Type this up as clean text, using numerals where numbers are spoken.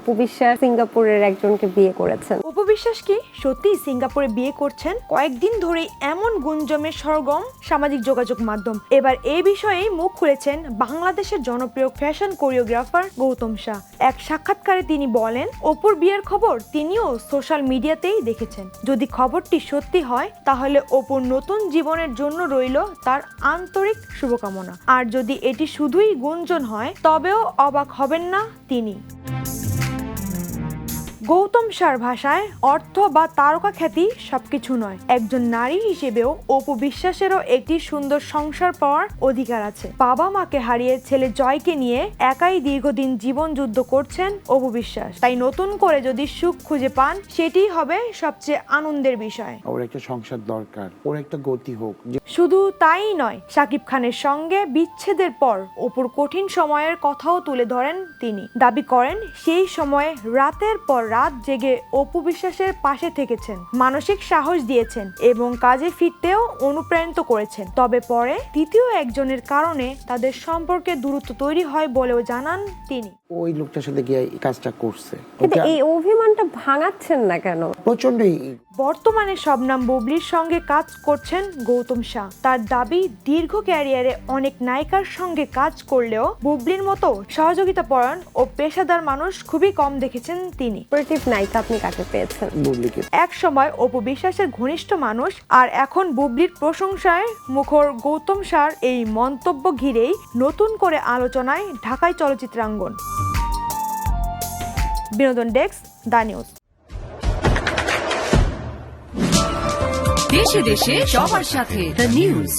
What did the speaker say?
অপু বিশ্বাস সিঙ্গাপুরের একজনকে বিয়ে করেছেন। অপু বিশ্বাস কি সত্যি সিঙ্গাপুরে বিয়ে করছেন? কয়েকদিন ধরেই এমন গুঞ্জমের সরগম সামাজিক যোগাযোগ মাধ্যম। এবার এই বিষয়ে মুখ খুলেছেন বাংলাদেশের জনপ্রিয় ফ্যাশন কোরিওগ্রাফার গৌতম শাহ। এক সাক্ষাৎকারে তিনি বলেন, অপুর বিয়ের খবর তিনিও সোশ্যাল মিডিয়াতেই দেখেছেন। যদি খবরটি সত্যি হয় তাহলে অপুর নতুন জীবনের জন্য রইল তার আন্তরিক শুভকামনা। আর যদি এটি শুধুই গুঞ্জন হয় তবেও অবাক হবেন না তিনি। গৌতম শাহর ভাষায় অর্থ বা তারকা খ্যাতি সবকিছু নয়। একজন নারী হিসেবেও অপু বিশ্বাসেরও একটি সুন্দর সংসার পাওয়ার অধিকার আছে। বাবা মাকে হারিয়ে ছেলে জয়কে নিয়ে একাই দীর্ঘদিন জীবন যুদ্ধ করছেন অপু বিশ্বাস। তাই নতুন করে যদি সুখ খুঁজে পান সেটিই হবে সবচেয়ে আনন্দের বিষয়। ওর একটা সংসার দরকার, ওর একটা গতি হোক। শুধু তাই নয়, শাকিব খানের সঙ্গে বিচ্ছেদের পর অপুর কঠিন সময়ের কথাও তুলে ধরেন তিনি। দাবি করেন সেই সময়ে রাতের পর রাত জেগে অপু বিশ্বাসের পাশে থেকেছেন, মানসিক সাহস দিয়েছেন এবং কাজে ফিরতেও অনুপ্রাণিত করেছেন। তবে পরে তৃতীয় একজনের কারণে তাদের সম্পর্কে দূরত্ব তৈরি হয় বলেও জানান তিনি। ওই লোকটার সাথে গিয়ে এই কাজটা করছে, কিন্তু এই অভিমানটা ভাঙাচ্ছেন না কেন? প্রচন্ডই। বর্তমানে শবনম বুবলির সঙ্গে কাজ করছেন গৌতম শাহ। তার দাবি, দীর্ঘ ক্যারিয়ারে অনেক নায়িকার সঙ্গে কাজ করলেও বুবলির মতো সহযোগিতাপরায়ণ ও পেশাদার মানুষ খুবই কম দেখেছেন তিনি। অপারেটিভ নায়িকা আপনি কাকে পেয়েছেন? বুবলিকে। এক সময় অপু বিশ্বাসের ঘনিষ্ঠ মানুষ আর এখন বুবলির প্রশংসায় মুখর গৌতম শাহর এই মন্তব্য ঘিরেই নতুন করে আলোচনায় ঢাকায় চলচ্চিত্রাঙ্গন। বিনোদন ডেস্ক, দ্য নিউজ। দেশে দেশে সবার সাথে দ্য নিউজ।